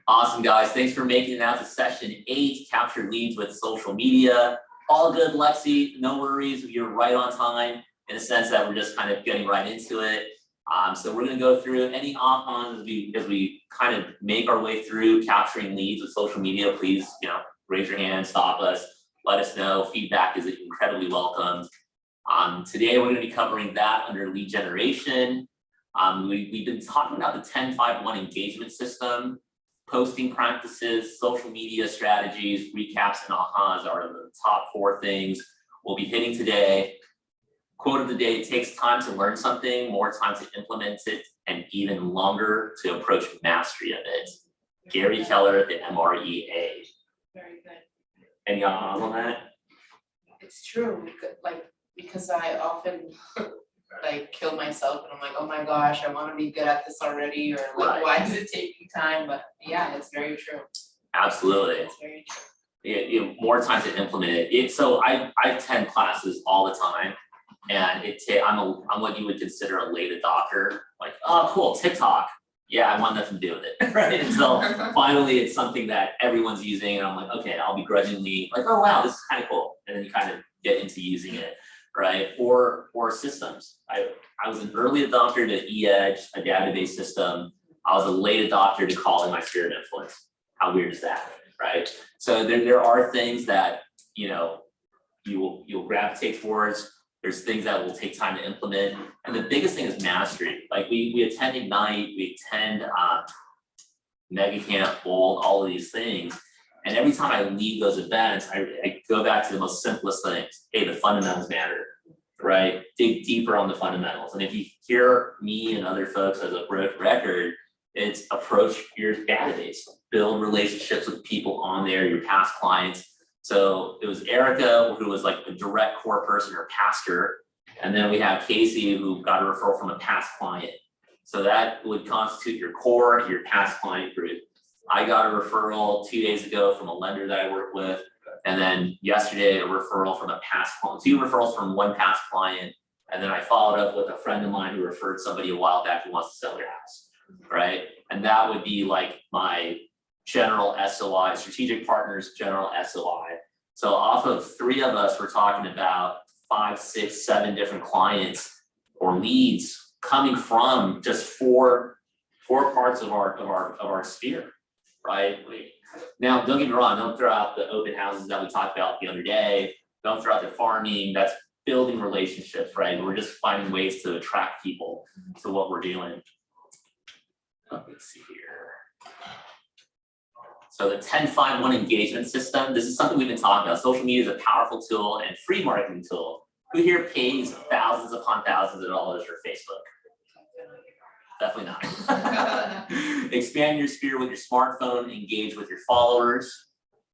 Awesome, guys. Thanks for making it out to session 8, capture leads with social media. All good, Lexi. No worries. You're right on time in the sense that we're just kind of getting right into it. So we're going to go through any op-ons as we kind of make our way through capturing leads with social media. Please, raise your hand, stop us, let us know. Feedback is incredibly welcome. Today, we're going to be covering that under lead generation. We've been talking about the 10-5-1 engagement system. Posting practices, social media strategies, recaps, and ahas are the top 4 things we'll be hitting today. Quote of the day: it takes time to learn something, more time to implement it, and even longer to approach mastery of it. Gary Keller, the MREA. Very good. Any ahas on that? It's true, because I often kill myself and I'm like, oh my gosh, I want to be good at this already, or Right. Why is it taking time? But yeah, it's very true. Absolutely. It's very true. More time to implement it. So I attend classes all the time, and I'm what you would consider a late adopter. Like, oh, cool, TikTok. Yeah, I want nothing to do with it, right? Until finally it's something that everyone's using, and I'm like, okay, I'll begrudgingly like, oh wow, this is kind of cool, and then you kind of get into using it, right? Or systems. I was an early adopter to eEdge, a database system. I was a late adopter to calling my sphere of influence. How weird is that, right? So there are things that you'll gravitate towards. There's things that will take time to implement, and the biggest thing is mastery. Like we attend Ignite, we attend Mega Camp, Bold, all of these things, and every time I leave those events, I go back to the most simplest things. Hey, the fundamentals matter, right? Dig deeper on the fundamentals, and if you hear me and other folks as a record, it's approach your database, build relationships with people on there, your past clients. So it was Erica, who was like a direct core person or pastor. And then we have Casey, who got a referral from a past client. So that would constitute your core, your past client group. I got a referral 2 days ago from a lender that I work with. And then yesterday, a referral from a past client, 2 referrals from one past client. And then I followed up with a friend of mine who referred somebody a while back who wants to sell their house, right? And that would be like my general SOI, strategic partners, general SOI. So off of 3 of us, we're talking about 5, 6, 7 different clients or leads coming from just 4 parts of our sphere, right? Now, don't get me wrong, don't throw out the open houses that we talked about the other day. Don't throw out the farming. That's building relationships, right? We're just finding ways to attract people to what we're doing. Let's see here. So the 10-5-1 engagement system, this is something we've been talking about. Social media is a powerful tool and free marketing tool. Who here pays thousands upon thousands of dollars for Facebook? Definitely not. Expand your sphere with your smartphone, engage with your followers.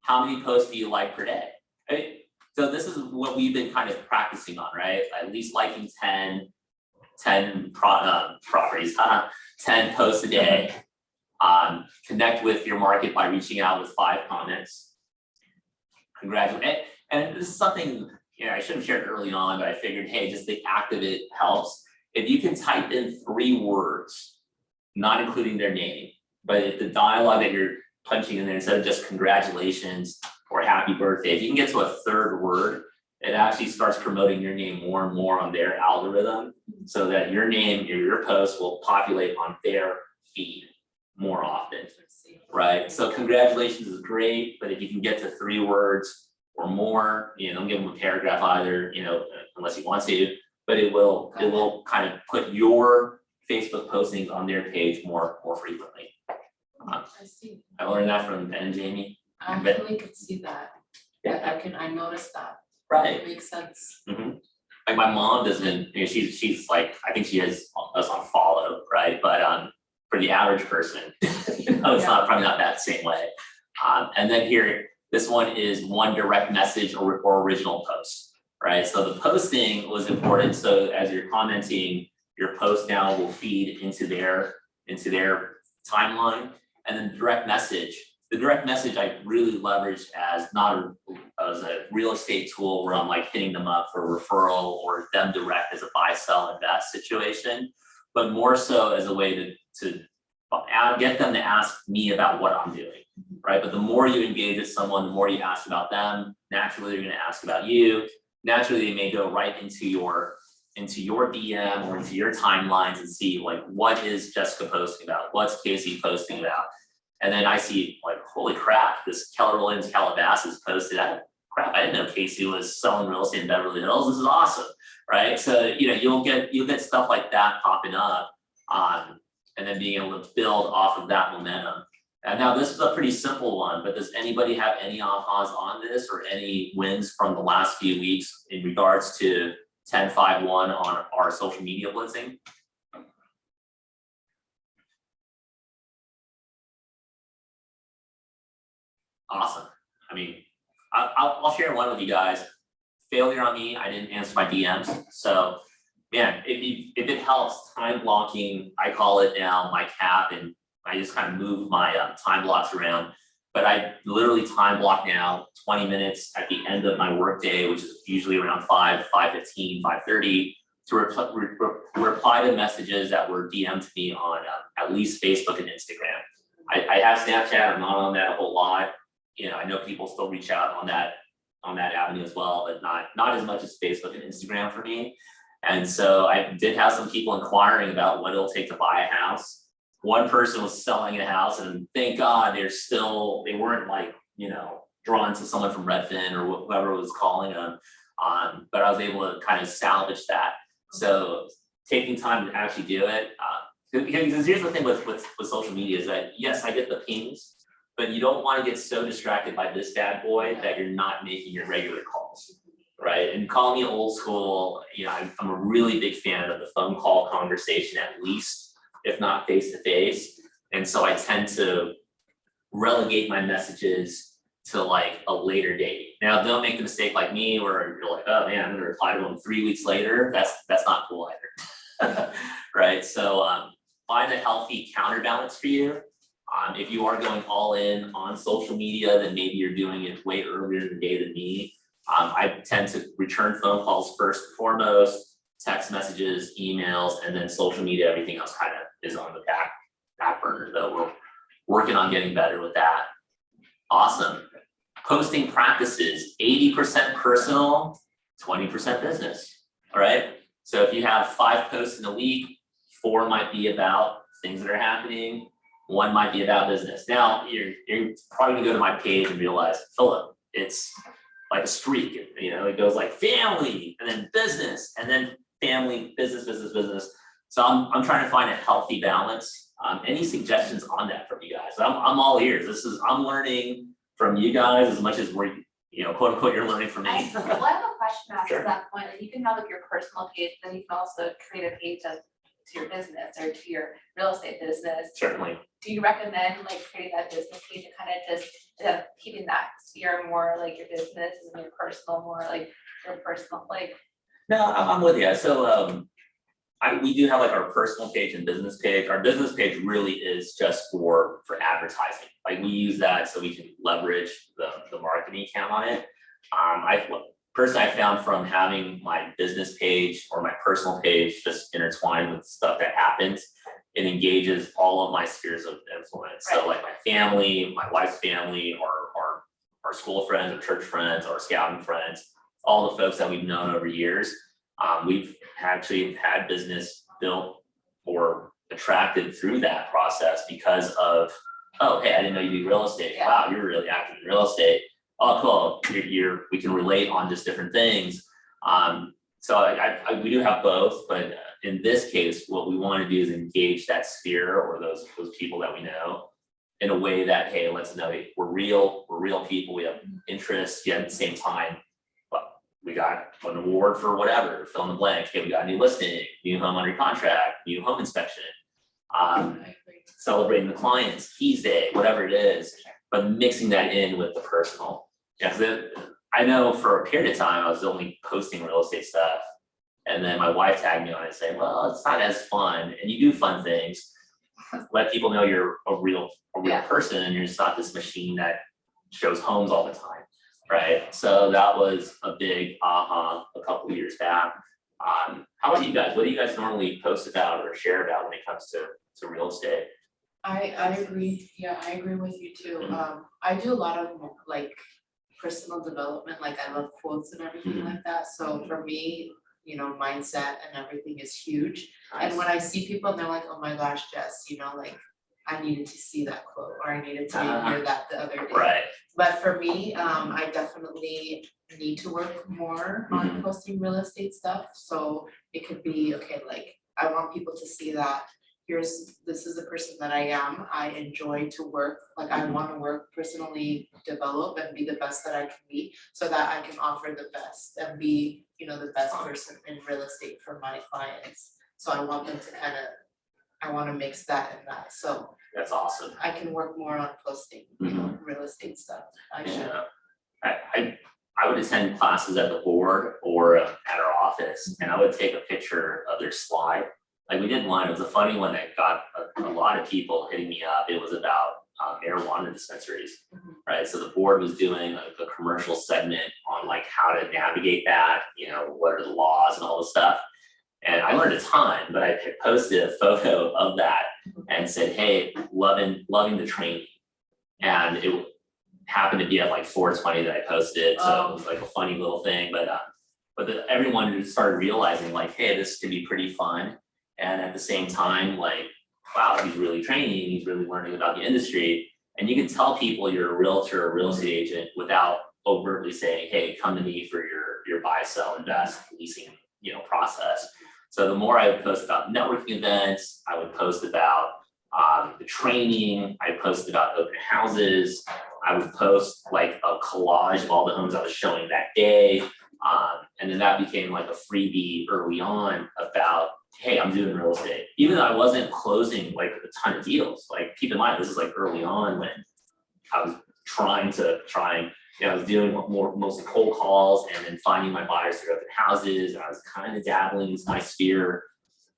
How many posts do you like per day? Right? So this is what we've been kind of practicing on, right? At least liking 10 properties, 10 posts a day. Connect with your market by reaching out with 5 comments. Congratulate. And this is something I should have shared early on, but I figured, hey, just the act of it helps. If you can type in 3 words, not including their name, but if the dialogue that you're punching in there, instead of just congratulations or happy birthday, if you can get to a 3rd word, it actually starts promoting your name more and more on their algorithm, so that your name, your post will populate on their feed more often, right? So congratulations is great, but if you can get to 3 words or more, don't give them a paragraph either, unless you want to, but it will kind of put your Facebook postings on their page more frequently. I see. I learned that from Ben and Jamie. I actually could see that. Yeah. I noticed that. Right. It makes sense. Mm-hmm. Like my mom doesn't, she's like, I think she has us on follow, right? But for the average person, it's not probably not that same way. And then here, this one is one direct message or original post, right? So the posting was important. So as you're commenting, your post now will feed into their timeline. And then direct message. The direct message I really leveraged as as a real estate tool where I'm like hitting them up for a referral or them direct as a buy, sell, invest situation, but more so as a way to get them to ask me about what I'm doing, right? But the more you engage with someone, the more you ask about them, naturally they're gonna ask about you. Naturally, they may go right into your DM or into your timelines and see like, what is Jessica posting about? What's Casey posting about? And then I see like, holy crap, this Keller Williams Calabasas posted that. Crap, I didn't know Casey was selling real estate in Beverly Hills. This is awesome, right? So you'll get stuff like that popping up, and then being able to build off of that momentum. And now this is a pretty simple one, but does anybody have any ahas on this or any wins from the last few weeks in regards to 10-5-1 on our social media blitzing? Awesome. I mean, I'll share one with you guys. Failure on me, I didn't answer my DMs. So man, if it helps, time blocking, I call it now my cap, and I just kind of move my time blocks around. But I literally time block now 20 minutes at the end of my workday, which is usually around 5:15, 5:30, to reply to messages that were DM'd to me on at least Facebook and Instagram. I have Snapchat, I'm not on that a whole lot. I know people still reach out on that avenue as well, but not as much as Facebook and Instagram for me. And so I did have some people inquiring about what it'll take to buy a house. One person was selling a house, and thank God they weren't like, drawn to someone from Redfin or whoever was calling them. But I was able to kind of salvage that. So taking time to actually do it, because here's the thing with social media is that, yes, I get the pings, but you don't want to get so distracted by this bad boy that you're not making your regular calls, right? And call me old school, I'm a really big fan of the phone call conversation, at least, if not face to face. And so I tend to relegate my messages to like a later date. Now, don't make the mistake like me where you're like, oh man, I'm gonna reply to them 3 weeks later. That's not cool either, right? So find a healthy counterbalance for you. If you are going all in on social media, then maybe you're doing it way earlier in the day than me. I tend to return phone calls first and foremost, text messages, emails, and then social media, everything else kind of is on the back burner, though we're working on getting better with that. Awesome. Posting practices, 80% personal, 20% business, all right? So if you have 5 posts in a week, 4 might be about things that are happening, 1 might be about business. Now, you're probably gonna go to my page and realize, Philip, it's like a streak, it goes like family, and then business, and then family, business, business, business. So I'm trying to find a healthy balance. Any suggestions on that from you guys? I'm all ears. I'm learning from you guys as much as we're, quote unquote, you're learning from me. I have a question to ask Sure. at that point. Like, you can have like your personal page, then you can also create a page to your business or to your real estate business. Certainly. Do you recommend like creating that business page and kind of just keeping that sphere more like your business and your personal more like your personal like? No, I'm with you. So we do have like our personal page and business page. Our business page really is just for advertising. Like we use that so we can leverage the marketing account on it. Personally, I found from having my business page or my personal page just intertwined with stuff that happens, it engages all of my spheres of influence. So like my family, my wife's family, our school friends, our church friends, our scouting friends, all the folks that we've known over years. We've actually had business built or attracted through that process because of, oh, hey, I didn't know you do real estate. Yeah. Wow, you're really active in real estate. Oh, cool. We can relate on just different things. So we do have both, but in this case, what we want to do is engage that sphere or those people that we know in a way that, hey, let's know we're real people. We have interests, yet at the same time, we got an award for whatever, fill in the blank. Hey, we got a new listing, new home under contract, new home inspection, celebrating the clients, keys day, whatever it is, but mixing that in with the personal. Yeah, I know for a period of time I was only posting real estate stuff, and then my wife tagged me on it saying, well, it's not as fun, and you do fun things. Let people know you're a real person, and you're just not this machine that shows homes all the time. Right, so that was a big aha a couple of years back. How about you guys? What do you guys normally post about or share about when it comes to real estate? I agree, yeah, I agree with you too. I do a lot of like personal development, like I love quotes and everything Mhm. like that, so for me, you know, mindset and everything is huge. And Nice. when I see people and they're like, oh my gosh, Jess, you know, like I needed to see that quote or I needed to hear that the other day. Right, But for me, I definitely need to work more on posting real estate stuff, so it could be, okay, like, I want people to see that this is the person that I am, I enjoy to work, like, I wanna work, personally develop and be the best that I can be, so that I can offer the best and be, you know, the best person in real estate for my clients. So I want them to I wanna mix that and that, so that's awesome. I can work more on posting, you know, real estate stuff, I should. Yeah. I would attend classes at the board or at our office, and I would take a picture of their slide. Like we did one, it was a funny one that got a lot of people hitting me up. It was about marijuana dispensaries, right? So the board was doing a commercial segment on like how to navigate that, you know, what are the laws and all this stuff. And I learned a ton, but I posted a photo of that and said, hey, loving the training. And it happened to be at like 4:20 that I posted, so it was like a funny little thing, but everyone just started realizing like, hey, this can be pretty fun. And at the same time, like, wow, he's really training, he's really learning about the industry. And you can tell people you're a realtor or real estate agent without overtly saying, hey, come to me for your buy, sell, invest, leasing, you know, process. So the more I would post about networking events, I would post about the training, I posted about open houses, I would post like a collage of all the homes I was showing that day. And then that became like a freebie early on about, hey, I'm doing real estate. Even though I wasn't closing like a ton of deals, like keep in mind, this is like early on when I was trying, you know, I was doing mostly cold calls and then finding my buyers through open houses. And I was kind of dabbling into my sphere.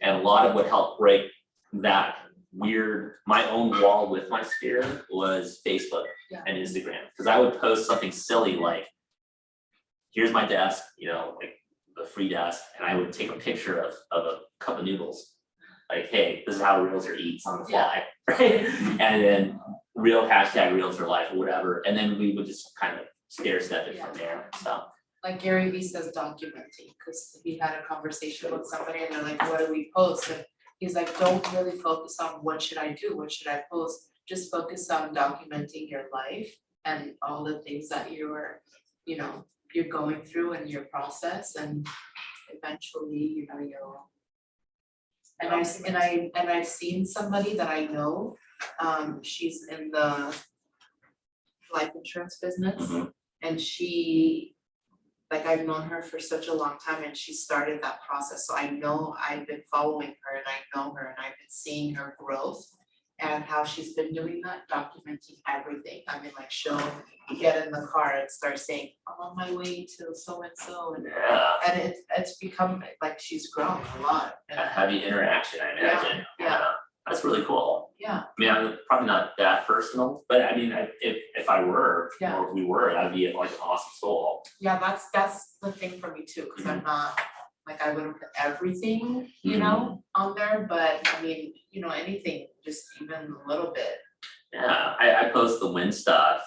And a lot of what helped break that my own wall with my sphere was Facebook and Instagram. Because I would post something silly like, here's my desk, you know, like the free desk, and I would take a picture of a cup of noodles. Like, hey, this is how a realtor eats on the fly, right? And then #realtor life or whatever, and then we would just kind of stair step it from there, so. Like Gary Vee says documenting, because he had a conversation with somebody and they're like, what do we post? And he's like, don't really focus on what should I do, what should I post? Just focus on documenting your life and all the things that you're going through in your process, and eventually, you know, you'll. And I've seen somebody that I know, she's in the life insurance business, and she, like, I've known her for such a long time and she started that process, so I know I've been following her and I know her and I've been seeing her growth and how she's been doing that, documenting everything. I mean, like, she'll get in the car and start saying, I'm on my way to so and so, and it's become like she's grown a lot. A heavy interaction, I imagine. Yeah. That's really cool. Yeah. I mean, I'm probably not that personal, but I mean, if I were, or if we were, that'd be like an awesome tool. Yeah, that's the thing for me too, because I'm not, like, I wouldn't put everything, you know, on there, but I mean, you know, anything, just even a little bit. Yeah, I post the win stuff,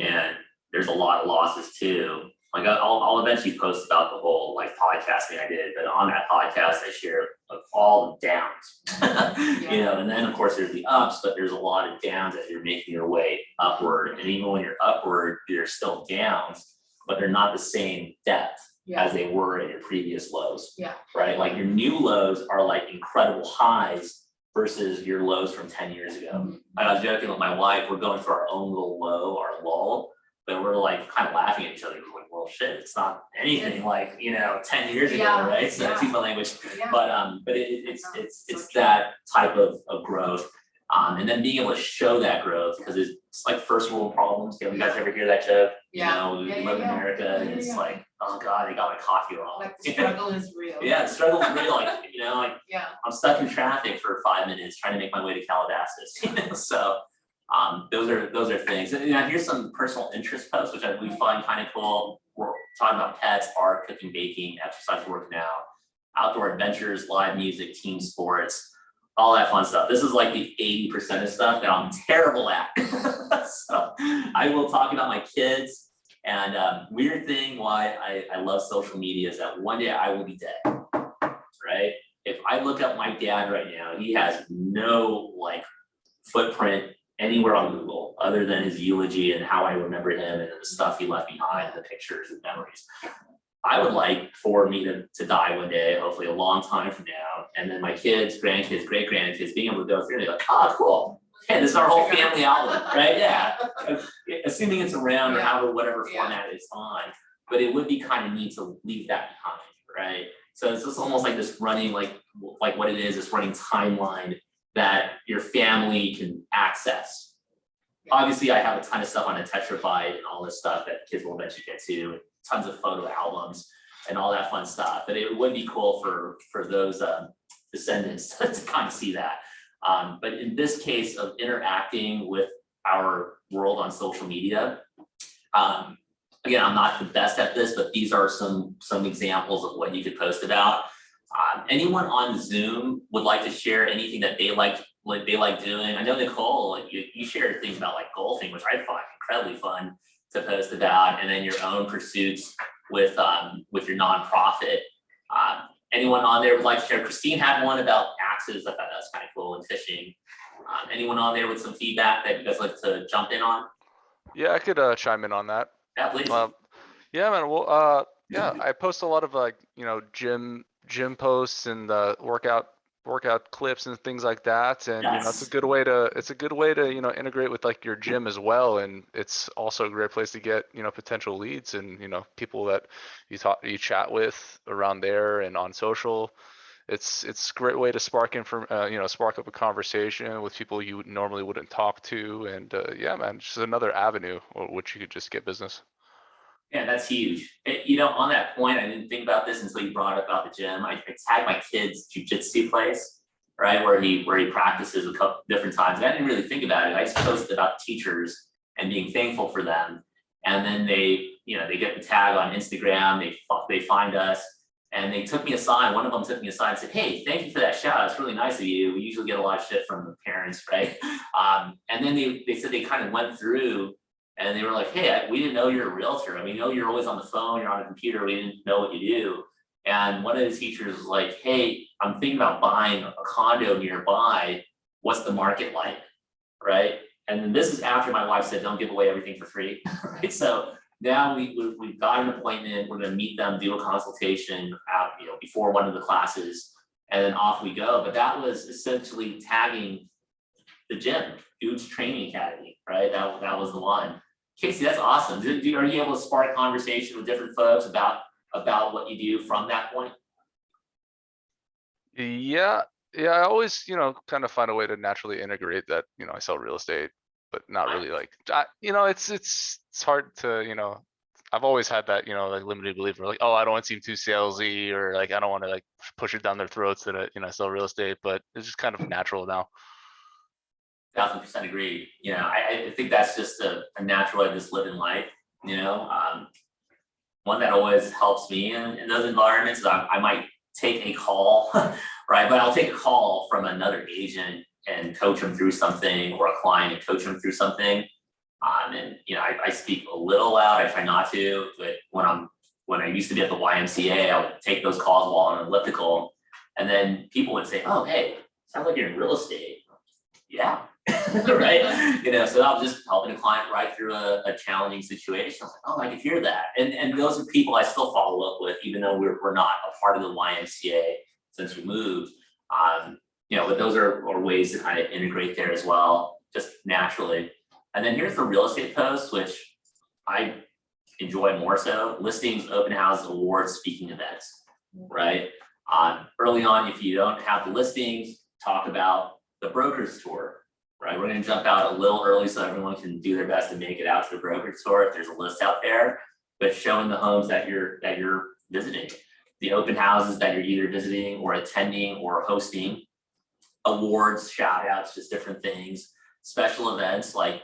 and there's a lot of losses too. Like I'll eventually post about the whole like podcasting I did, but on that podcast I share of all the downs. You know, and then of course there's the ups, but there's a lot of downs as you're making your way upward. And even when you're upward, there's still downs, but they're not the same depth as they were in your previous lows. Right? Like your new lows are like incredible highs versus your lows from 10 years ago. I was joking with my wife, we're going through our own little low, our lull, but we're like kind of laughing at each other. We're like, well, shit, it's not anything like, you know, 10 years ago, right? So excuse my language, but it's that type of growth. And then being able to show that growth, because it's like first world problems. You guys ever hear that joke? You know, we live in America, and it's like, oh God, they got my coffee wrong. Like the struggle is real. Yeah, the struggle is real. Like, you know, like I'm stuck in traffic for 5 minutes trying to make my way to Calabasas. You know, so those are things. And here's some personal interest posts, which we find kind of cool. We're talking about pets, art, cooking, baking, exercise, working out, outdoor adventures, live music, team sports. all that fun stuff. This is like the 80% of stuff that I'm terrible at. So I will talk about my kids. And weird thing why I love social media is that one day I will be dead, right? If I look up my dad right now, he has no like footprint anywhere on Google other than his eulogy and how I remember him and the stuff he left behind, the pictures and memories. I would like for me to die one day, hopefully a long time from now, and then my kids, grandkids, great grandkids being able to go through and be like, oh, cool. Hey, this is our whole family album, right? Yeah. Assuming it's around or however, whatever format it's on, but it would be kind of neat to leave that behind, right? So it's just almost like this running, like what it is, this running timeline that your family can access. Obviously, I have a ton of stuff on a tetrabyte and all this stuff that kids will eventually get to, and tons of photo albums and all that fun stuff. But it would be cool for those descendants to kind of see that. But in this case of interacting with our world on social media, again, I'm not the best at this, but these are some examples of what you could post about. Anyone on Zoom would like to share anything that they like doing? I know Nicole, like you shared things about like golfing, which I find incredibly fun to post about, and then your own pursuits with your nonprofit. Anyone on there would like to share? Christine had one about axes. I thought that was kind of cool, and fishing. Anyone on there with some feedback that you guys like to jump in on? Yeah, I could chime in on that. Yeah, please. Yeah, man. Well, yeah, I post a lot of like, gym posts and workout clips and things like that. And it's a good way to integrate with like your gym as well. And it's also a great place to get potential leads and people that you chat with around there and on social. It's a great way to spark up a conversation with people you normally wouldn't talk to. And yeah, man, just another avenue which you could just get business. Yeah, that's huge. On that point, I didn't think about this until you brought up about the gym. I tagged my kid's jujitsu place, right, where he practices a couple different times. And I didn't really think about it. I just posted about teachers and being thankful for them. And then they get the tag on Instagram. They find us, and they took me aside. One of them took me aside and said, "Hey, thank you for that shout out. It's really nice of you. We usually get a lot of shit from the parents, right?" And then they said they kind of went through. And they were like, "Hey, we didn't know you're a realtor. I mean, we know you're always on the phone, you're on a computer, we didn't know what you do." And one of the teachers was like, "Hey, I'm thinking about buying a condo nearby. What's the market like?" Right? And then this is after my wife said, "Don't give away everything for free." Right? So now we've got an appointment, we're gonna meet them, do a consultation out, before one of the classes, and then off we go. But that was essentially tagging the gym, Dude's Training Academy, right? That was the one. Casey, that's awesome. Are you able to spark conversation with different folks about what you do from that point? Yeah, I always, kind of find a way to naturally integrate that, I sell real estate, but not really like, it's hard to, I've always had that, like limited belief or like, oh, I don't want to seem too salesy or like, I don't want to like push it down their throats that I sell real estate, but it's just kind of natural now. 1000% agree. I think that's just a natural way to just live in life. One that always helps me in those environments is I might take a call, right? But I'll take a call from another agent and coach them through something, or a client and coach them through something. And I speak a little loud. I try not to, but when I used to be at the YMCA, I would take those calls while on an elliptical, and then people would say, "Oh, hey, sounds like you're in real estate." Yeah. Right. So I was just helping a client ride through a challenging situation. I was like, "Oh, I could hear that." And those are people I still follow up with, even though we're not a part of the YMCA since we moved. But those are ways to kind of integrate there as well, just naturally. And then here's the real estate post, which I enjoy more so: listings, open houses, awards, speaking events, right? Early on, if you don't have the listings, talk about the broker's tour, right? We're going to jump out a little early so everyone can do their best to make it out to the broker's tour if there's a list out there, but showing the homes that you're visiting, the open houses that you're either visiting or attending or hosting, awards, shout outs, just different things, special events. Like,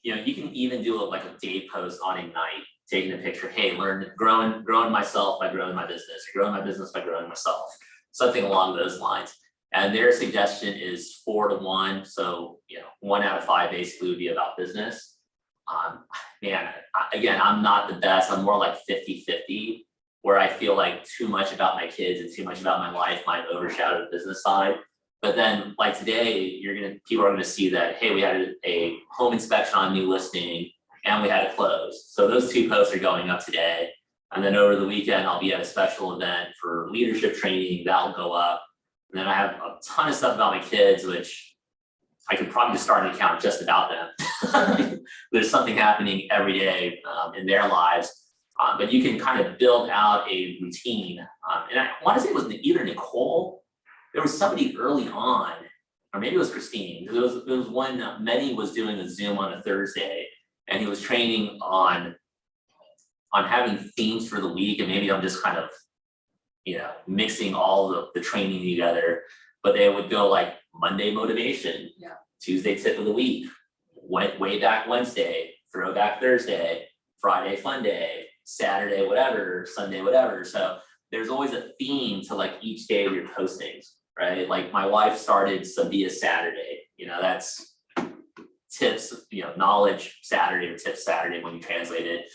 you can even do a day post on Ignite, taking a picture. Hey, growing myself by growing my business, or growing my business by growing myself, something along those lines. And their suggestion is 4 to 1, so 1 out of 5 basically would be about business. Man, again, I'm not the best. I'm more like 50-50, where I feel like too much about my kids and too much about my life might overshadow the business side. But then, like today, people are gonna see that, hey, we had a home inspection on a new listing and we had a close. So those 2 posts are going up today. And then over the weekend, I'll be at a special event for leadership training, that'll go up. And then I have a ton of stuff about my kids, which I could probably just start an account just about them. There's something happening every day in their lives, but you can kind of build out a routine. And I want to say it was either Nicole, there was somebody early on, or maybe it was Christine. It was when Mehdi was doing a Zoom on a Thursday, and he was training on having themes for the week, and maybe I'm just kind of mixing all the training together, but they would go like Monday motivation, Tuesday tip of the week, way back Wednesday, throwback Thursday, Friday fun day, Saturday whatever, Sunday whatever. So there's always a theme to like each day of your postings, right? Like my wife started Sabia Saturday, that's tips, knowledge Saturday or tips Saturday when you translate it.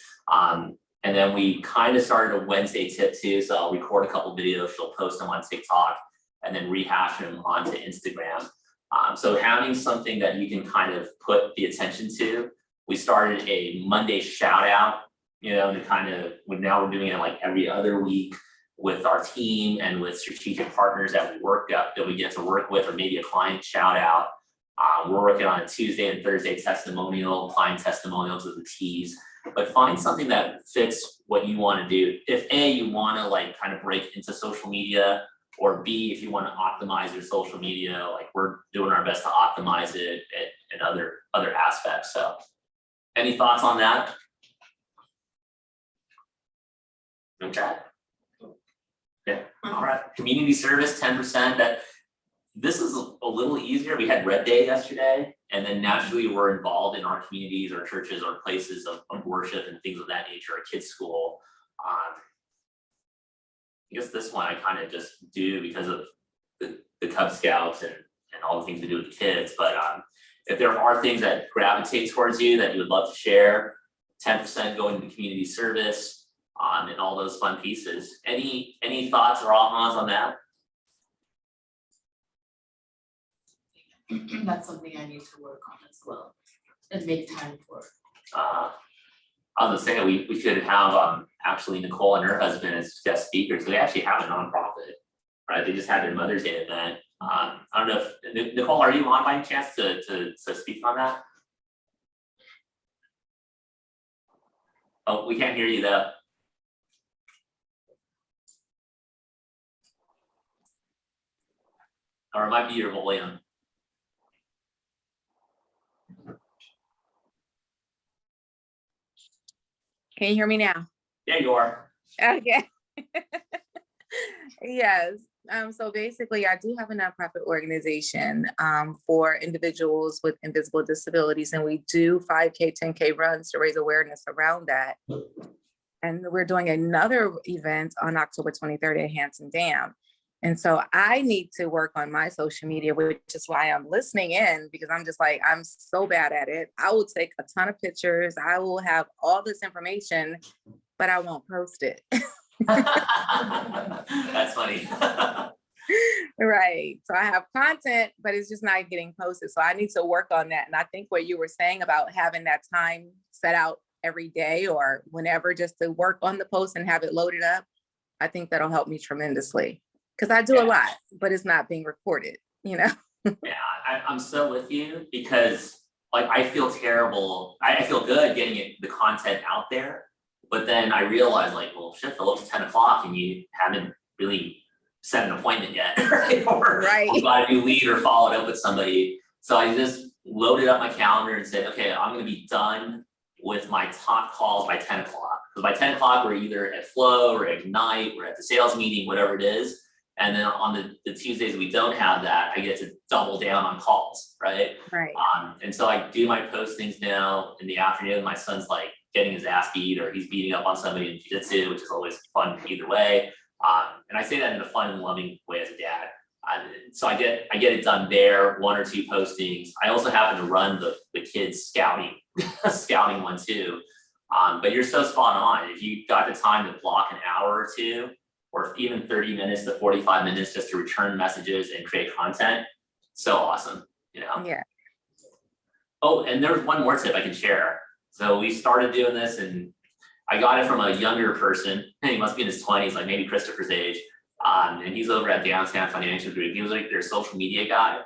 And then we kind of started a Wednesday tip too. So I'll record a couple videos, she'll post them on TikTok and then rehash them onto Instagram. So having something that you can kind of put the attention to. We started a Monday shout out, to kind of, now we're doing it like every other week with our team and with strategic partners that we get to work with, or maybe a client shout out. We're working on a Tuesday and Thursday testimonial, client testimonials with the T's. But find something that fits what you want to do. If A, you want to like kind of break into social media, or B, if you want to optimize your social media, like we're doing our best to optimize it and other aspects. So any thoughts on that? Okay. Yeah, all right. Community service, 10%. This is a little easier. We had Red Day yesterday, and then naturally we're involved in our communities or churches or places of worship and things of that nature, a kids' school. I guess this one I kind of just do because of the Cub Scouts and all the things to do with the kids. But if there are things that gravitate towards you that you would love to share, 10% going to community service and all those fun pieces. Any thoughts or ahas on that? That's something I need to work on as well and make time for. I was gonna say we could have actually Nicole and her husband as guest speakers. They actually have a nonprofit, right? They just had their Mother's Day event. I don't know if Nicole, are you on by any chance to speak on that? Oh, we can't hear you though. Or it might be your volume. Can you hear me now? Yeah, you are. Okay. Yes. So basically, I do have a nonprofit organization for individuals with invisible disabilities, and we do 5K, 10K runs to raise awareness around that. And we're doing another event on October 23rd at Hanson Dam. And so I need to work on my social media, which is why I'm listening in, because I'm just like, I'm so bad at it. I will take a ton of pictures. I will have all this information, but I won't post it. That's funny. Right. So I have content, but it's just not getting posted. So I need to work on that. And I think what you were saying about having that time set out every day or whenever just to work on the post and have it loaded up, I think that'll help me tremendously. Because I do a lot, but it's not being recorded, Yeah, I'm so with you because like I feel terrible. I feel good getting the content out there, but then I realize like, well, shit, Philip, it's 10 o'clock and you haven't really set an appointment yet, right? Or you got a new lead or followed up with somebody. So I just loaded up my calendar and said, okay, I'm going to be done with my top calls by 10 o'clock. Because by 10 o'clock, we're either at Flow or at Ignite, we're at the sales meeting, whatever it is. And then on the Tuesdays we don't have that, I get to double down on calls, right? Right. And so I do my postings now in the afternoon. My son's like getting his ass beat or he's beating up on somebody in jiu-jitsu, which is always fun either way. And I say that in a fun and loving way as a dad. So I get it done there, 1 or 2 postings. I also happen to run the kids scouting, scouting one too. But you're so spot on. If you got the time to block an hour or 2, or even 30 minutes to 45 minutes just to return messages and create content, so awesome, you know? Yeah. Oh, and there's one more tip I can share. So we started doing this, and I got it from a younger person. He must be in his 20s, like maybe Christopher's age. And he's over at Downtown Financial Group. He was like their social media guy.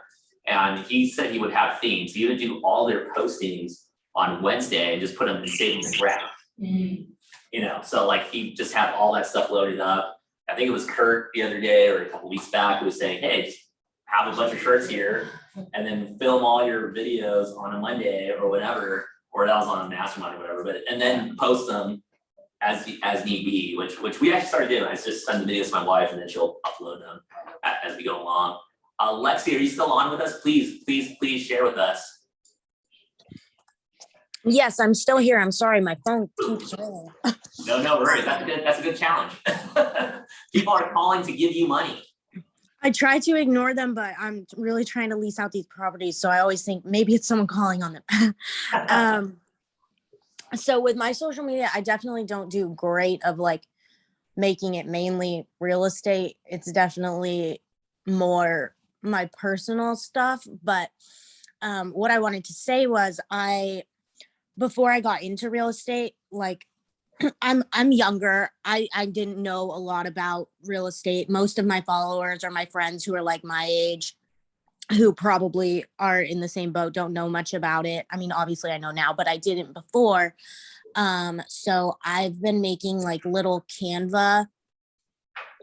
And he said he would have themes. He would do all their postings on Wednesday and just put them and save them in draft. You know, so like he just have all that stuff loaded up. I think it was Kurt the other day or a couple weeks back who was saying, hey, just have a bunch of shirts here and then film all your videos on a Monday or whatever, or that was on a mastermind or whatever, but and then post them as need be, which we actually started doing. I just send the videos to my wife and then she'll upload them as we go along. Lexi, are you still on with us? Please share with us. Yes, I'm still here. I'm sorry, my phone keeps ringing. No worries. That's a good challenge. People are calling to give you money. I try to ignore them, but I'm really trying to lease out these properties. So I always think maybe it's someone calling on them. So with my social media, I definitely don't do great of like making it mainly real estate. It's definitely more my personal stuff. But what I wanted to say was before I got into real estate, like I'm younger. I didn't know a lot about real estate. Most of my followers are my friends who are like my age, who probably are in the same boat, don't know much about it. I mean, obviously I know now, but I didn't before. So I've been making like little Canva,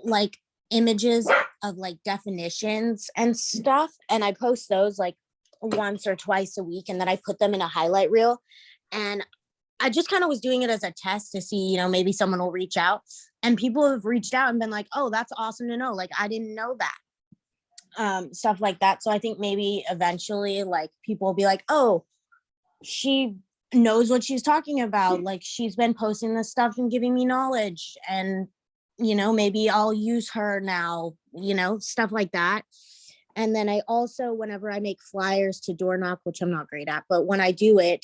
like images of like definitions and stuff. And I post those like once or twice a week. And then I put them in a highlight reel. And I just kind of was doing it as a test to see, maybe someone will reach out, and people have reached out and been like, oh, that's awesome to know. Like, I didn't know that. Stuff like that. So I think maybe eventually like people will be like, oh, she knows what she's talking about. Like she's been posting this stuff and giving me knowledge, and, maybe I'll use her now, stuff like that. And then I also, whenever I make flyers to door knock, which I'm not great at, but when I do it,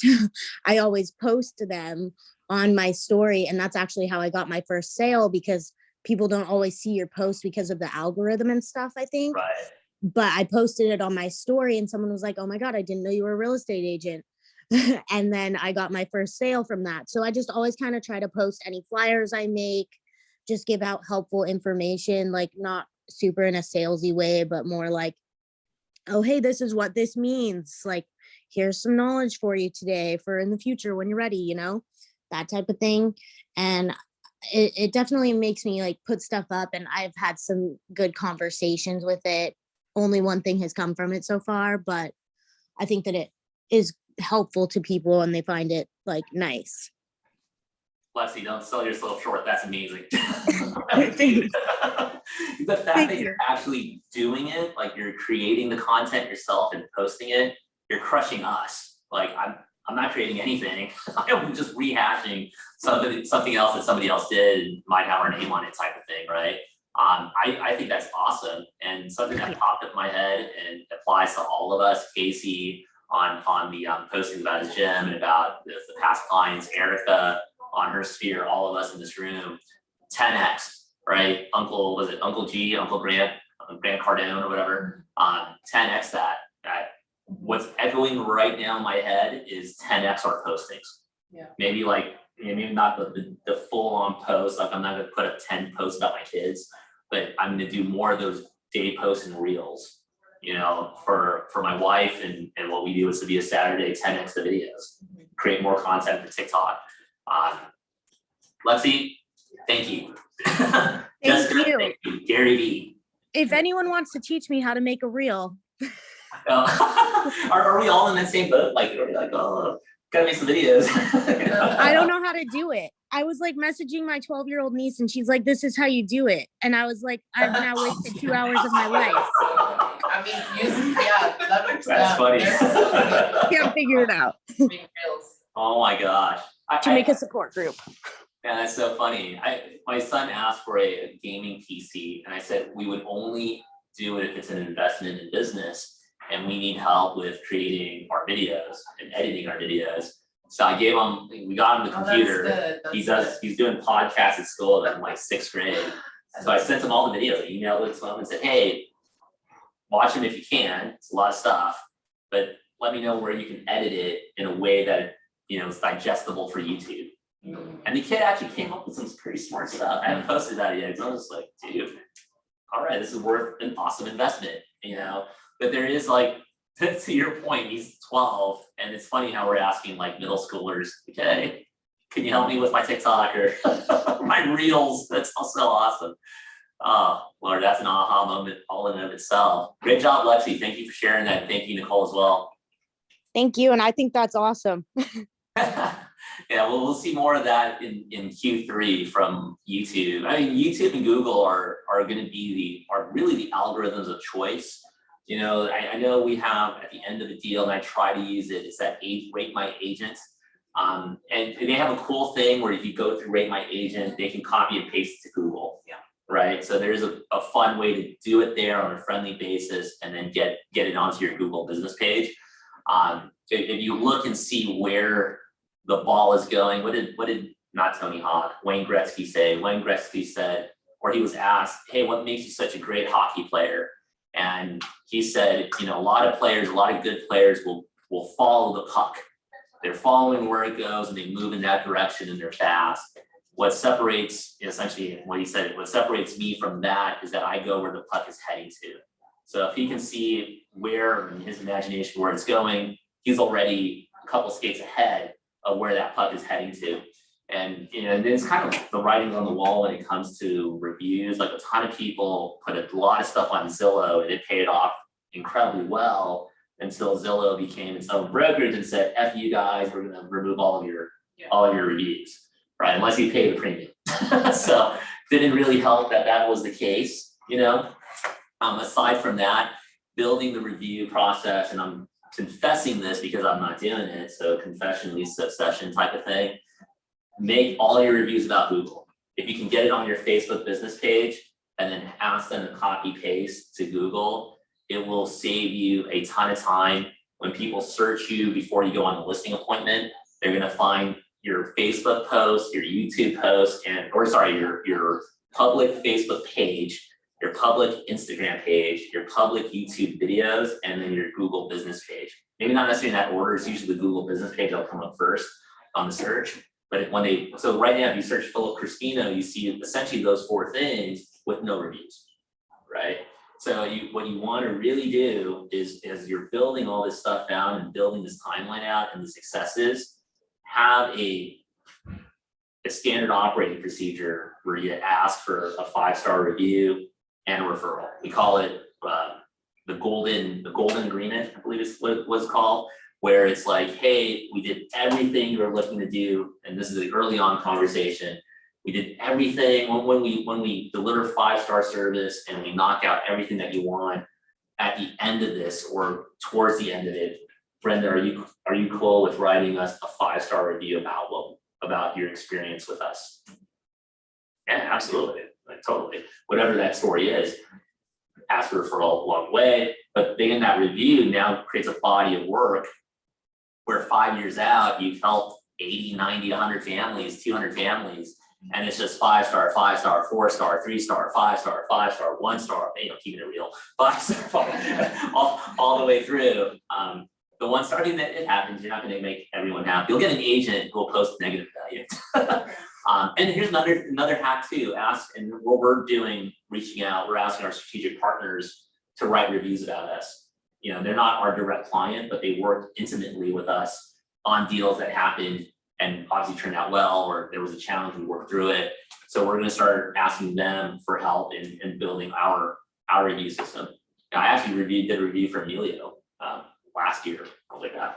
I always post them on my story. And that's actually how I got my first sale, because people don't always see your post because of the algorithm and stuff, I think. Right. But I posted it on my story and someone was like, oh my God, I didn't know you were a real estate agent. And then I got my first sale from that. So I just always kind of try to post any flyers I make, just give out helpful information, like not super in a salesy way, but more like, oh, hey, this is what this means. Like, here's some knowledge for you today for in the future when you're ready, that type of thing. And it definitely makes me like put stuff up, and I've had some good conversations with it. Only one thing has come from it so far, but I think that it is helpful to people and they find it like nice. Lexi, don't sell yourself short. That's amazing. Thanks. The fact that you're actually doing it, like you're creating the content yourself and posting it, you're crushing us. Like I'm not creating anything. I'm just rehashing something else that somebody else did and might have our name on it type of thing, right? I think that's awesome, and something that popped up in my head and applies to all of us. Casey on the postings about his gym and about the past clients, Erica on her sphere, all of us in this room, 10x, right? Uncle G, Uncle Grant Cardone or whatever, 10x that. What's echoing right now in my head is 10x our postings. Yeah. Maybe like, maybe not the full on post, like I'm not gonna put up 10 posts about my kids, but I'm gonna do more of those day posts and reels, for my wife, and what we do is to be a Saturday 10x the videos, create more content for TikTok. Lexi, thank you. Thank you. Thank you. Gary V. If anyone wants to teach me how to make a reel. Are we all in that same boat? Like, are we like, oh, gotta make some videos? I don't know how to do it. I was like messaging my 12-year-old niece and she's like, this is how you do it. And I was like, I've now wasted 2 hours of my life. I mean, leverage That's funny. Can't figure it out. Make reels. Oh my gosh. To make a support group. Yeah, that's so funny. My son asked for a gaming PC, and I said we would only do it if it's an investment in business, and we need help with creating our videos and editing our videos. So I gave him, we got him the computer. He's doing podcasts at school in like 6th grade. So I sent him all the videos, emailed it to him and said, hey, watch them if you can. It's a lot of stuff, but let me know where you can edit it in a way that, you know, it's digestible for YouTube. And the kid actually came up with some pretty smart stuff. I haven't posted that yet. I was just like, dude, all right, this is worth an awesome investment, you know? But there is like, to your point, he's 12, and it's funny how we're asking like middle schoolers, okay, can you help me with my TikTok or my reels? That's also awesome. Lord, that's an aha moment all in and of itself. Great job, Lexi. Thank you for sharing that. And thank you, Nicole, as well. Thank you. And I think that's awesome. Yeah, well, we'll see more of that in Q3 from YouTube. I mean, YouTube and Google are going to be really the algorithms of choice. You know, I know we have at the end of the deal, and I try to use it, it's that rate my agent. And they have a cool thing where if you go through rate my agent, they can copy and paste it to Google. Yeah. Right. So there's a fun way to do it there on a friendly basis, and then get it onto your Google business page. If you look and see where the ball is going, what did not Tony Hawk, Wayne Gretzky say? Wayne Gretzky said, or he was asked, hey, what makes you such a great hockey player? And he said, you know, a lot of good players will follow the puck. They're following where it goes and they move in that direction and they're fast. What separates, essentially what he said, what separates me from that is that I go where the puck is heading to. So if he can see where in his imagination where it's going, he's already a couple skates ahead of where that puck is heading to. And you know, and it's kind of the writing on the wall when it comes to reviews. Like a ton of people put a lot of stuff on Zillow and it paid off incredibly well until Zillow became its own brokerage and said, F you guys, we're gonna remove all of your reviews, right? Unless you pay the premium. So didn't really help that was the case, you know. Aside from that, building the review process, and I'm confessing this because I'm not doing it, so confession leads to obsession type of thing. Make all your reviews about Google. If you can get it on your Facebook business page and then ask them to copy paste to Google, it will save you a ton of time. When people search you before you go on the listing appointment, they're gonna find your Facebook post, your YouTube post, your public Facebook page, your public Instagram page, your public YouTube videos, and then your Google business page. Maybe not necessarily in that order, it's usually the Google business page that'll come up first on the search. But so right now, if you search Filip Crispino, you see essentially those 4 things with no reviews, right? So what you want to really do is, as you're building all this stuff out and building this timeline out and the successes, have a standard operating procedure where you ask for a 5-star review and a referral. We call it the golden agreement, I believe is what it was called, where it's like, hey, we did everything you were looking to do, and this is an early on conversation. We did everything when we deliver 5-star service and we knock out everything that you want. At the end of this, or towards the end of it, Brenda, are you cool with writing us a 5-star review about your experience with us? Yeah, absolutely, like totally. Whatever that story is, ask for referral along the way. But being in that review now creates a body of work where 5 years out, you've helped 80, 90, 100 families, 200 families, and it's just 5-star, 5-star, 4-star, 3-star, 5-star, 5-star, 1-star, you know, keeping it real, 5-star, all the way through. The 1-star, I mean, it happens, you're not gonna make everyone happy. You'll get an agent who will post negative value. And here's another hack too, and what we're doing, reaching out, we're asking our strategic partners to write reviews about us. You know, they're not our direct client, but they work intimately with us on deals that happened and obviously turned out well, or there was a challenge, we worked through it. So we're gonna start asking them for help in building our review system. Now, I actually did a review for Emilio last year. I was like,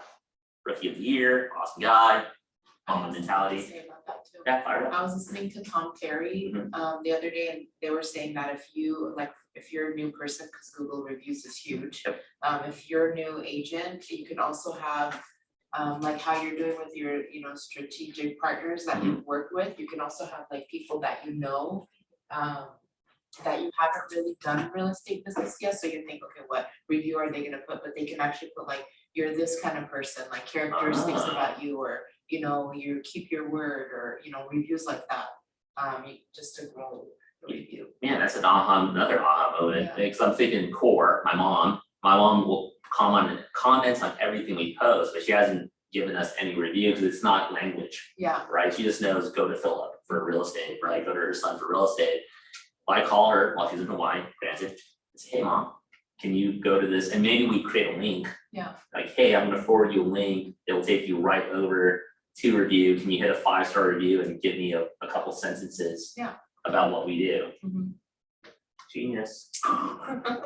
rookie of the year, awesome guy, mentality. Say about that too. Yeah, fire up. I was listening to Tom Ferry the other day, and they were saying that if you're a new person, because Google reviews is huge. Yep. If you're a new agent, you can also have like how you're doing with your, you know, strategic partners that you work with. You can also have like people that you know that you haven't really done real estate business yet, so you think, okay, what review are they gonna put, but they can actually put like, you're this kind of person, like characteristics about you, or, you know, you keep your word, or, you know, reviews like that. Just to grow the review. Man, that's another aha moment, Yeah. because I'm thinking core, my mom will comments on everything we post, but she hasn't given us any review because it's not language, Yeah, right? She just knows go to Philip for real estate, right? Go to her son for real estate. I call her while she's in Hawaii, granted, and say, hey mom, can you go to this? And maybe we create a link. Yeah. Like, hey, I'm gonna forward you a link. It'll take you right over to review. Can you hit a 5-star review and give me a couple sentences Yeah. about what we do? Mhm. Genius.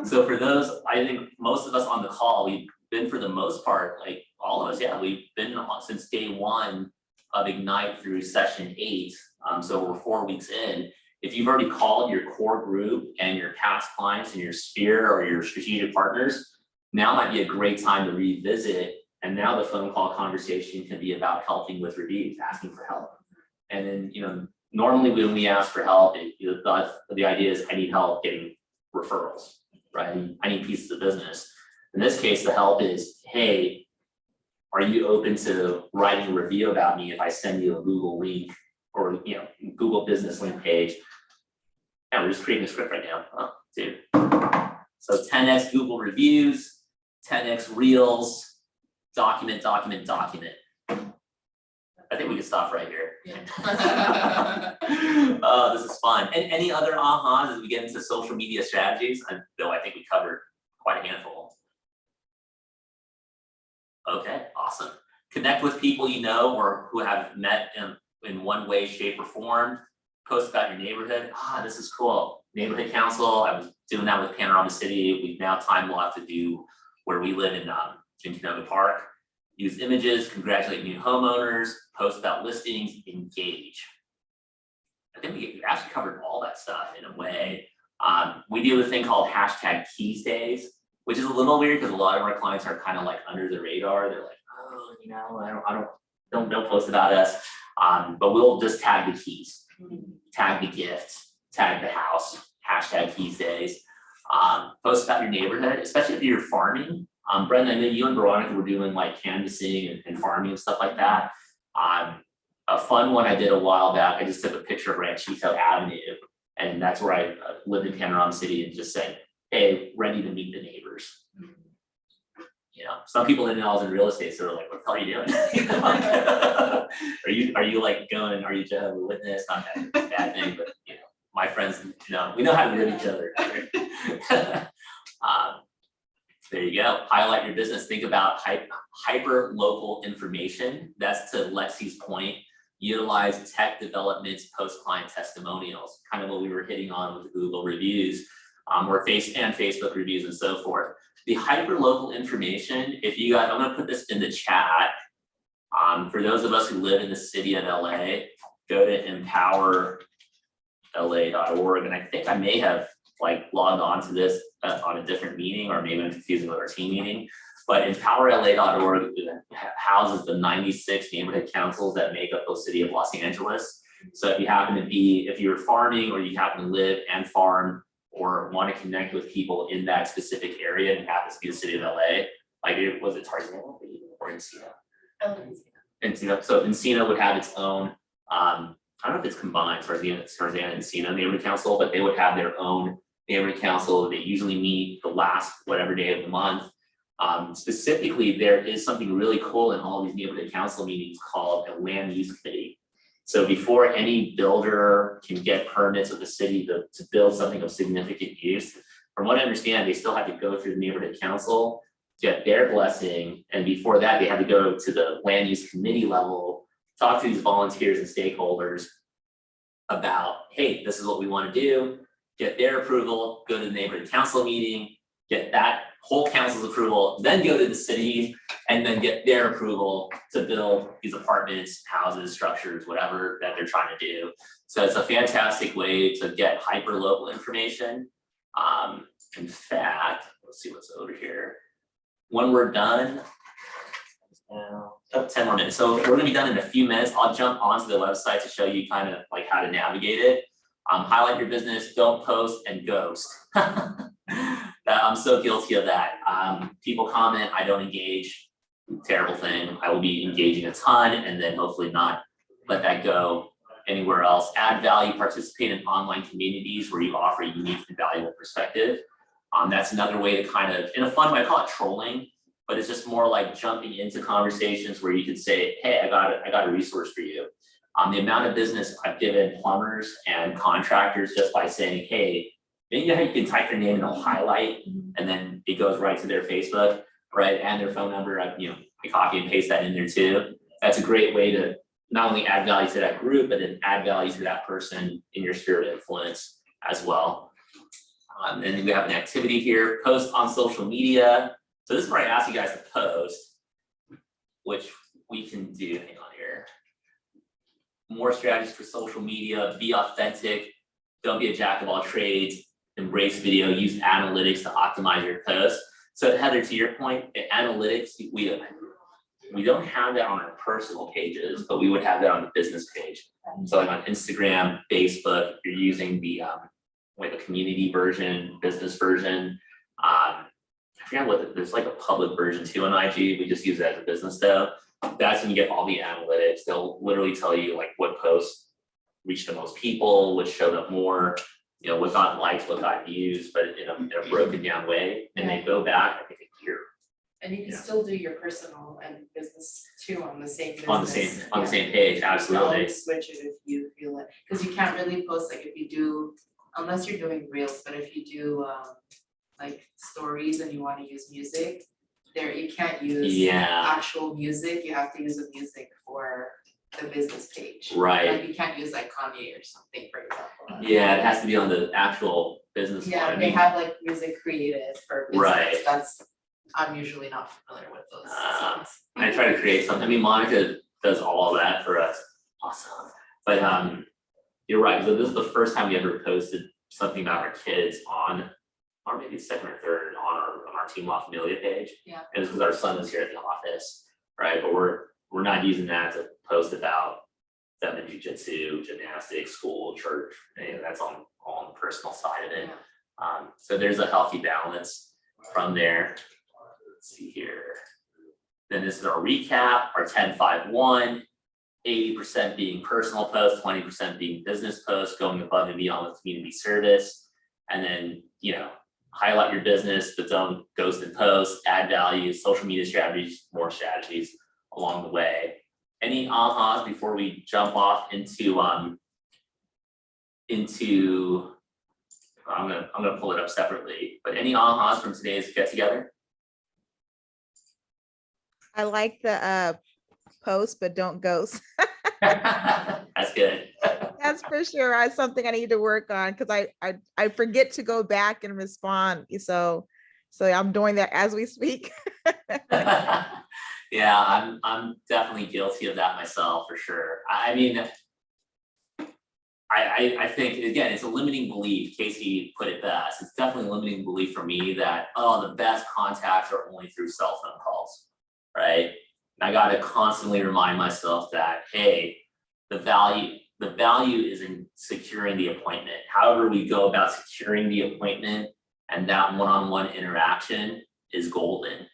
So for those, I think most of us on the call, we've been, for the most part, like all of us, yeah, we've been on since day one of Ignite through session 8. So we're 4 weeks in. If you've already called your core group and your past clients and your sphere or your strategic partners, now might be a great time to revisit. And now the phone call conversation can be about helping with reviews, asking for help. And then, you know, normally when we ask for help, the idea is I need help getting referrals, right? I need pieces of business. In this case, the help is, hey, are you open to writing a review about me if I send you a Google link or, you know, Google business link page? Yeah, we're just creating a script right now. Oh, dude. So 10x Google reviews, 10x Reels, document. I think we can stop right here. Yeah. Oh, this is fun. And any other ahas as we get into social media strategies? Though I think we covered quite a handful. Okay, awesome. Connect with people you know or who have met in one way, shape, or form. Post about your neighborhood. This is cool. Neighborhood council. I was doing that with Panorama City. We've now time locked to do where we live in Canoga Park. Use images, congratulate new homeowners, post about listings, engage. I think we actually covered all that stuff in a way. We do a thing called hashtag keys days, which is a little weird because a lot of our clients are kind of like under the radar. They're like, oh, you know, don't post about us. But we'll just tag the keys, tag the gift, tag the house, hashtag keys days. Post about your neighborhood, especially if you're farming. Brendan, I know you and Veronica were doing like canvassing and farming and stuff like that. A fun one I did a while back, I just took a picture of Ranchito Avenue, and that's where I lived in Panorama City, and just said, hey, ready to meet the neighbors. You know, some people didn't know I was in real estate, so they're like, what the hell are you doing? Are you like going, are you Jehovah's Witness? Not that it's a bad thing, but you know, my friends, you know, we know how to live each other. There you go. Highlight your business. Think about hyper local information. That's to Lexi's point. Utilize tech developments, post client testimonials, kind of what we were hitting on with Google reviews, or Facebook reviews and so forth. The hyper local information, if you guys, I'm going to put this in the chat. For those of us who live in the city of LA, go to empowerla.org, and I think I may have like logged on to this on a different meeting, or maybe I'm confusing with our team meeting, but empowerla.org houses the 96 neighborhood councils that make up the city of Los Angeles. So if you happen to be, if you're farming or you happen to live and farm or want to connect with people in that specific area and happens to be the city of LA, like was it Tarzana or Encino? Encino. So Encino would have its own, I don't know if it's combined, Tarzana and Encino neighborhood council, but they would have their own neighborhood council. They usually meet the last whatever day of the month. Specifically, there is something really cool in all these neighborhood council meetings called a land use committee. So before any builder can get permits with the city to build something of significant use, from what I understand, they still have to go through the neighborhood council, get their blessing, and before that, they have to go to the land use committee level, talk to these volunteers and stakeholders about, hey, this is what we want to do, get their approval, go to the neighborhood council meeting, get that whole council's approval, then go to the city, and then get their approval to build these apartments, houses, structures, whatever that they're trying to do. So it's a fantastic way to get hyper local information. In fact, let's see what's over here. When we're done, 10 more minutes. So we're gonna be done in a few minutes. I'll jump onto the website to show you kind of like how to navigate it. Highlight your business, don't post and ghost. I'm so guilty of that. People comment, I don't engage, terrible thing. I will be engaging a ton and then hopefully not let that go anywhere else. Add value, participate in online communities where you offer a unique and valuable perspective. That's another way to kind of, in a fun way, I call it trolling, but it's just more like jumping into conversations where you could say, hey, I got a resource for you. The amount of business I've given plumbers and contractors just by saying, hey, you know how you can type their name and they'll highlight and then it goes right to their Facebook, right? And their phone number, I copy and paste that in there too. That's a great way to not only add value to that group, but then add value to that person in your sphere of influence as well. And then we have an activity here, post on social media. So this is where I ask you guys to post, which we can do, hang on here. More strategies for social media, be authentic, don't be a jack of all trades, embrace video, use analytics to optimize your posts. So Heather, to your point, analytics, we don't have that on our personal pages, but we would have that on the business page. So like on Instagram, Facebook, you're using the like a community version, business version. I forget what, there's like a public version too on IG. We just use that as a business though. That's when you get all the analytics. They'll literally tell you like what posts reached the most people, which showed up more, what got likes, what got views, but in a broken down way. And they go back, I think a year. And you can still do your personal and business too on the same business. On the same page, absolutely. You can always switch it if you feel it, because you can't really post like if you do, unless you're doing reels, but if you do like stories and you want to use music, there you can't use actual music, you have to use the music for the business page. Right. Like you can't use like Kanye or something, for example. Yeah, it has to be on the actual business one. Yeah, they have like music created for business. Right. I'm usually not familiar with those songs. I try to create something. I mean, Monica does all of that for us. Awesome. But you're right. So this is the first time we ever posted something about our kids on, or maybe second or third on our Team La Familia page. Yeah. And it's because our son is here at the office, right? But we're not using that to post about them in jujitsu, gymnastics, school, church. That's all on the personal side of it. Yeah. So there's a healthy balance from there. Let's see here. Then this is our recap, our 10-5-1, 80% being personal posts, 20% being business posts, going above and beyond with community service. And then, highlight your business, but don't ghost and post, add value, social media strategies, more strategies along the way. Any ahas before we jump off into I'm gonna pull it up separately, but any ahas from today's get together? I like the post, but don't ghost. That's good. That's for sure. That's something I need to work on because I forget to go back and respond. So I'm doing that as we speak. Yeah, I'm definitely guilty of that myself for sure. I mean, I think again, it's a limiting belief. Casey put it best. It's definitely a limiting belief for me that the best contacts are only through cell phone calls, right? And I got to constantly remind myself that hey, the value is in securing the appointment. However we go about securing the appointment and that one-on-one interaction is golden,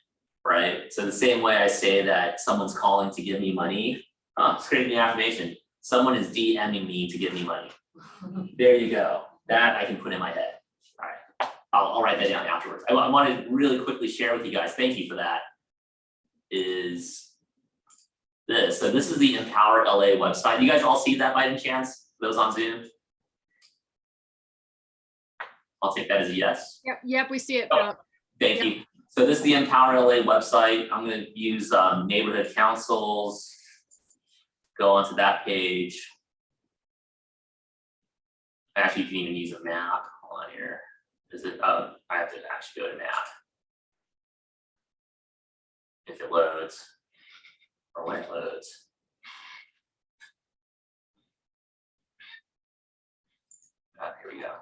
right? So the same way I say that someone's calling to give me money, it's creating the affirmation. Someone is DMing me to give me money. There you go. That I can put in my head. All right, I'll write that down afterwards. I want to really quickly share with you guys, thank you for that, is this. So this is the Empower LA website. You guys all see that by any chance? Those on Zoom? I'll take that as a yes. Yep, we see it. Oh, thank you. So this is the Empower LA website. I'm going to use neighborhood councils. Go onto that page. Actually, you can even use a map. Hold on here. Is it? I have to actually go to map. If it loads, or when it loads. Here we go.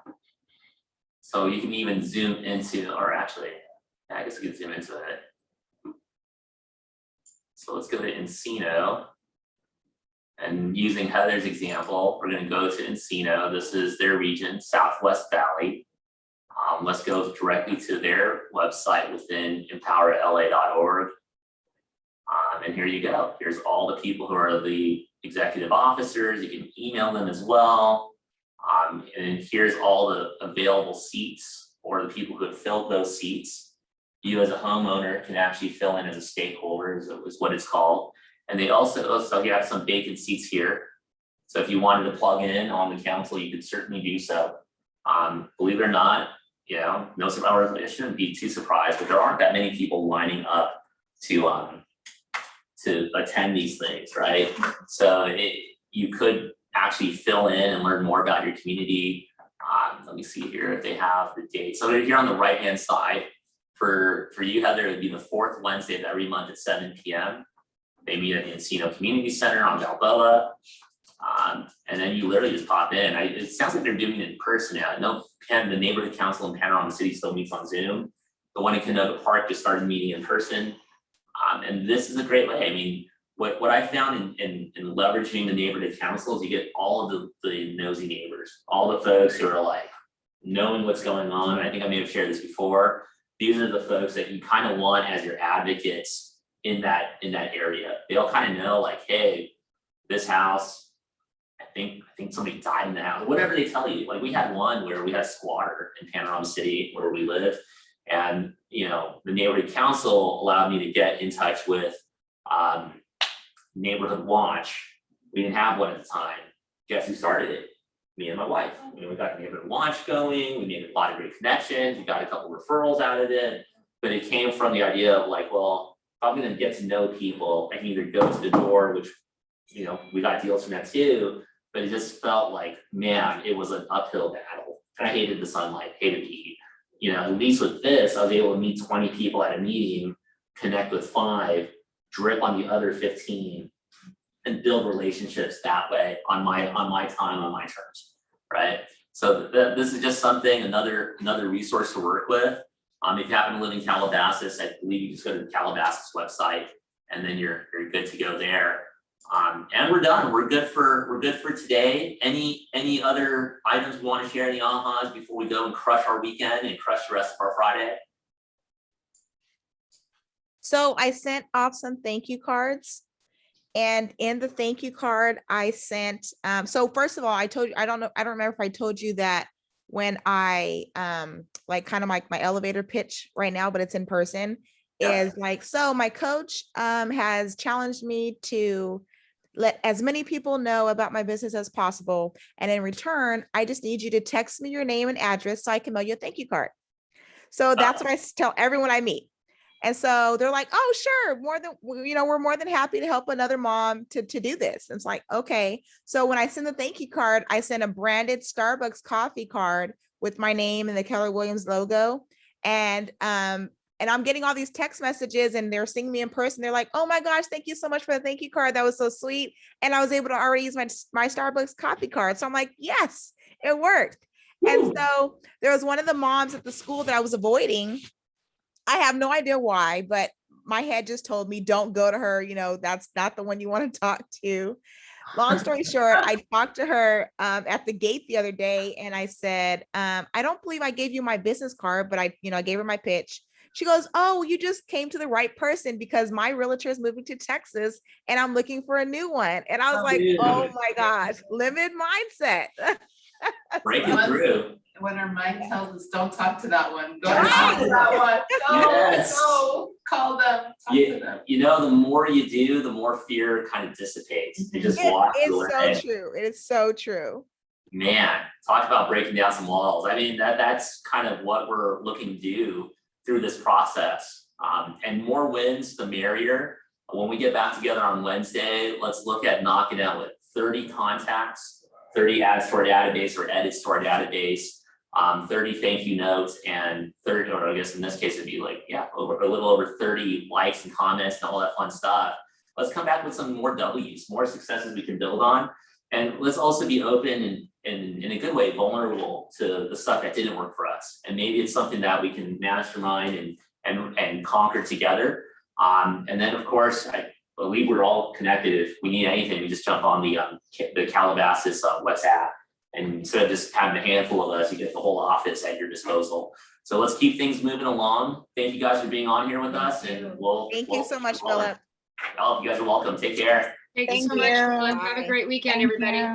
So you can even zoom into, or actually, I guess we can zoom into it. So let's go to Encino. And using Heather's example, we're gonna go to Encino. This is their region, Southwest Valley. Let's go directly to their website within empowerla.org. And here you go. Here's all the people who are the executive officers. You can email them as well. And here's all the available seats or the people who have filled those seats. You as a homeowner can actually fill in as a stakeholder is what it's called. And they also you have some vacant seats here. So if you wanted to plug in on the council, you could certainly do so. Believe it or not, you know, no surprise, I shouldn't be too surprised, but there aren't that many people lining up to attend these things, right? So you could actually fill in and learn more about your community. Let me see here if they have the date. So here on the right-hand side, for you, Heather, it would be the fourth Wednesday of every month at 7 p.m. They meet at the Encino Community Center on Balboa. And then you literally just pop in. It sounds like they're doing it in person now. I know the neighborhood council in Panorama City still meets on Zoom. The one in Canoga Park just started meeting in person. And this is a great way. I mean, what I found in leveraging the neighborhood councils, you get all of the nosy neighbors, all the folks who are like knowing what's going on. I think I may have shared this before. These are the folks that you kind of want as your advocates in that area. They all kind of know like, hey, this house, I think somebody died in the house, whatever they tell you. Like we had one where we had a squatter in Panorama City where we live. And, you know, the neighborhood council allowed me to get in touch with Neighborhood Watch. We didn't have one at the time. Guess who started it? Me and my wife. You know, we got the Neighborhood Watch going. We made a lot of great connections. We got a couple referrals out of it. But it came from the idea of like, well, if I'm going to get to know people, I can either go to the door, which, you know, we got deals from that too. But it just felt like, man, it was an uphill battle. And I hated the sunlight, hated the heat. You know, at least with this, I was able to meet 20 people at a meeting, connect with 5, drip on the other 15, and build relationships that way on my time, on my terms, right? So this is just something, another resource to work with. If you happen to live in Calabasas, I believe you just go to the Calabasas website, and then you're good to go there. And we're done. We're good for today. Any other items we want to share, any ahas before we go and crush our weekend and crush the rest of our Friday? So I sent off some thank you cards. And in the thank you card, I sent, so first of all, I told you, I don't remember if I told you that when I like kind of like my elevator pitch right now, but it's in person, is like, so my coach has challenged me to let as many people know about my business as possible. And in return, I just need you to text me your name and address so I can mail you a thank you card. So that's what I tell everyone I meet. And so they're like, oh, sure, we're more than happy to help another mom to do this. And it's like, okay. So when I send the thank you card, I send a branded Starbucks coffee card with my name and the Keller Williams logo. And I'm getting all these text messages and they're seeing me in person. They're like, oh my gosh, thank you so much for the thank you card. That was so sweet. And I was able to already use my Starbucks coffee card. So I'm like, yes, it worked. Woo. And so there was one of the moms at the school that I was avoiding. I have no idea why, but my head just told me, don't go to her. You know, that's not the one you want to talk to. Long story short, I talked to her at the gate the other day and I said, I don't believe I gave you my business card, but I gave her my pitch. She goes, oh, you just came to the right person because my realtor is moving to Texas and I'm looking for a new one. And I was like, oh my gosh, limit mindset. Breaking through. When our mind tells us, don't talk to that one, go talk to that one. No, call them, talk to them. You know, the more you do, the more fear kind of dissipates. You just walk through it. It's so true. It is so true. Man, talk about breaking down some walls. I mean, that's kind of what we're looking to do through this process. And more wins, the merrier. When we get back together on Wednesday, let's look at knocking out with 30 contacts, 30 adds to our database or edits to our database, 30 thank you notes, and 30, or I guess in this case it'd be like, a little over 30 likes and comments and all that fun stuff. Let's come back with some more W's, more successes we can build on. And let's also be open and in a good way, vulnerable to the stuff that didn't work for us. And maybe it's something that we can mastermind and conquer together. And then of course, But we were all connected. If we need anything, we just jump on the Calabasas WhatsApp. And instead of just having a handful of us, you get the whole office at your disposal. So let's keep things moving along. Thank you guys for being on here with us, and we'll. Thank you so much, we'll- Philip. Oh, you guys are welcome. Take care. Thank you Thank so much. you. Have a great weekend, everybody.